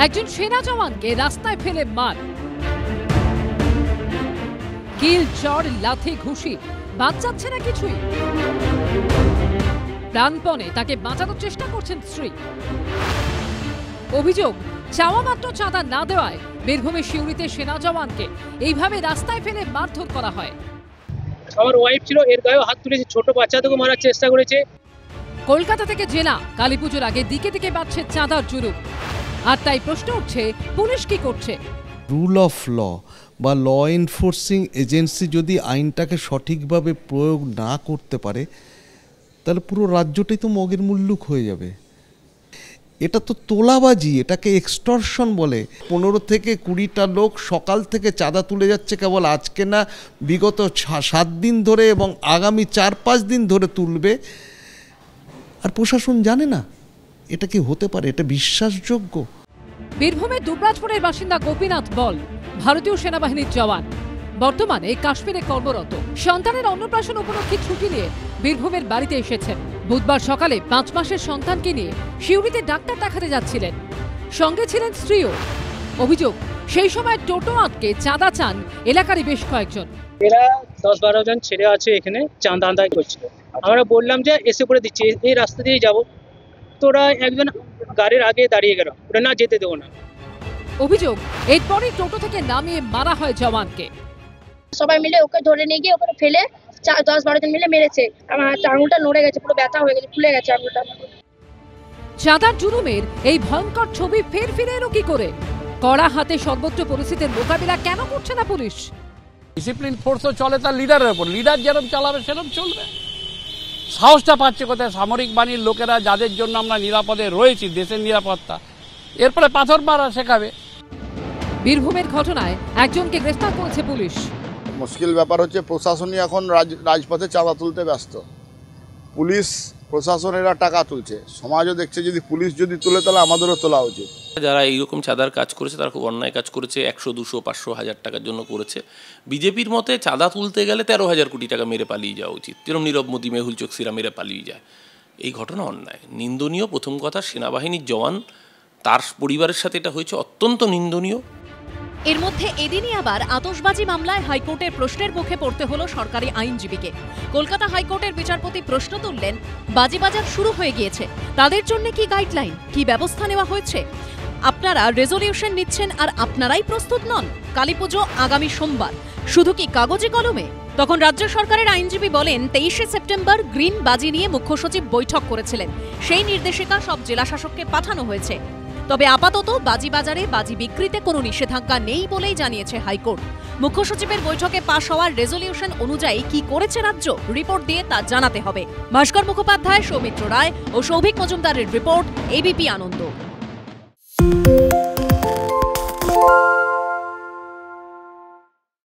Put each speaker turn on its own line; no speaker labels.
একজন সেনা জওয়ানকে রাস্তায় ফেলে মার, কিল, চড়, লাথি, ঘুষি, বাদ যাচ্ছে না কিছুই। প্রাণপণে তাকে বাঁচানোর চেষ্টা করছেন স্ত্রী। অভিযোগ, চাওয়া মাত্র চাঁদা না দেওয়ায় বীরভূমের সিউড়িতে সেনা জওয়ানকে এইভাবে রাস্তায় ফেলে মারধর করা হয়।
আমার ওয়াইফ ছিল, এর গায়েও হাত তুলেছে, ছোট বাচ্চাদেরকে মারার চেষ্টা করেছে।
কলকাতা থেকে জেলা কালীপুজোর আগে দিকে দিকে বাড়ছে চাঁদার জুলুম, আর তাই প্রশ্ন উঠছে পুলিশ কি করছে।
রুল অফ ল বা ল এনফোর্সিং এজেন্সি যদি আইনটাকে সঠিকভাবে প্রয়োগ না করতে পারে, তাহলে পুরো রাজ্যটাই তো মগের মুল্লুক হয়ে যাবে। এটা তো তোলাবাজি, এটাকে এক্সটর্শন বলে। 15 থেকে 20টা লোক সকাল থেকে চাঁদা তুলে যাচ্ছে, কেবল আজকে না, বিগত 7 দিন ধরে এবং আগামী 4-5 দিন ধরে তুলবে। আর প্রশাসন জানে না এটা কি হতে পারে, এটা বিশ্বাসযোগ্য?
বীরভূমের দুবরাজপুরের বাসিন্দা গোপীনাথ বল ভারতীয় সেনাবাহিনীর জওয়ান, বর্তমানে কাশ্মীরে কর্মরত। সন্তানের অন্নপ্রাশন উপলক্ষে ছুটি নিয়ে বীরভূমের বাড়িতে এসেছেন। বুধবার সকালে 5 মাসের সন্তানকে নিয়ে সিউড়িতে ডাক্তার দেখাতে যাচ্ছিলেন, সঙ্গে ছিলেন স্ত্রীও। অভিযোগ, সেই সময় টোটো আটকে চাঁদা চান এলাকারই বেশ কয়েকজন।
এরা 10-12 জন ছেলে আছে এখানে, চাঁদা আদায় করছিল। আমরা বললাম যে এসে করে দিচ্ছি, এই রাস্তা দিয়ে যাবো। তোরা একজন গাড়ির আগে দাঁড়িয়ে গেল, ওরা না যেতে দেবো না।
অভিযোগ, এরপরই টোটো থেকে নামিয়ে মারা হয় জওয়ানকে।
সবাই মিলে ওকে ধরে নিয়ে গিয়ে ওখানে ফেলে 10-12 জন মিলে মেরেছে। আমার আঙুলটা নড়ে গেছে, পুরো ব্যথা হয়ে গেছে, ফুলে গেছে আঙুলটা।
চাঁদার জুলুমের এই ভয়ঙ্কর ছবি ফের ফিরে এলো কি করে? কড়া হাতে সর্বোচ্চ পরিস্থিতির মোকাবিলা কেন করছে না পুলিশ?
ডিসিপ্লিন ফোর্সও চলে তার লিডারের উপর, লিডার যেরকম চালাবে সেরকম চলবে। সাহসটা পাচ্ছে কোথায় সামরিক বাহিনীর লোকেরা, যাদের জন্য আমরা নিরাপদে রয়েছি, দেশের নিরাপত্তা, এরপরে পাথর মারা শেখাবে।
বীরভূমের ঘটনায় একজনকে গ্রেফতার করেছে পুলিশ।
মুশকিল ব্যাপার হচ্ছে, প্রশাসনই এখন রাজপথে চাঁদা তুলতে ব্যস্ত। পুলিশ প্রশাসনেরা টাকা তুলছে, সমাজও দেখছে যদি পুলিশ যদি তুলে তাহলে আমাদেরও তোলা উচিত।
যারা এইরকম চাঁদার কাজ করেছে তারা খুব অন্যায় কাজ করেছে। 100, 200, 500, 1000 টাকার জন্য করেছে। বিজেপির মতে চাঁদা তুলতে গেলে 13,000 কোটি টাকা মেরে পালিয়ে যাওয়া উচিত, যেরকম নীরব মোদী, মেহুল চোকসিরা মেরে পালিয়ে যায়। এই ঘটনা অন্যায়, নিন্দনীয়। প্রথম কথা, সেনাবাহিনীর জওয়ান, তার পরিবারের সাথে এটা হয়েছে, অত্যন্ত নিন্দনীয়।
এর মধ্যে এদিনই আবার আতশবাজি মামলায় হাইকোর্টের প্রশ্নের মুখে পড়তে হলো সরকারি আইনজীবীকে। কলকাতা হাইকোর্টের বিচারপতি প্রশ্ন তুললেন, বাজিবাজার শুরু হয়ে গিয়েছে, তাদের জন্য কি গাইডলাইন, কি ব্যবস্থা নেওয়া হয়েছে? আপনারা রেজলিউশন নিচ্ছেন আর আপনারাই প্রস্তুত নন। কালীপুজো আগামী সোমবার, শুধু কি কাগজে কলমে? তখন রাজ্য সরকারের আইনজীবী বলেন, 23শে সেপ্টেম্বর গ্রিন বাজি নিয়ে মুখ্য সচিব বৈঠক করেছিলেন, সেই নির্দেশিকা সব জেলা শাসককে পাঠানো হয়েছে। তবে আপাতত বাজি বাজারে বাজি বিক্রিতে কোনো নিষেধাজ্ঞা নেই বলেই জানিয়েছে হাইকোর্ট। মুখ্য সচিবের বৈঠকে পাশ হওয়ার রেজলিউশন অনুযায়ী কি করেছে রাজ্য, রিপোর্ট দিয়ে তা জানাতে হবে। ভাস্কর মুখোপাধ্যায়, সৌমিত্র রায় ও সৌভিক মজুমদারের রিপোর্ট, এবিপি আনন্দ।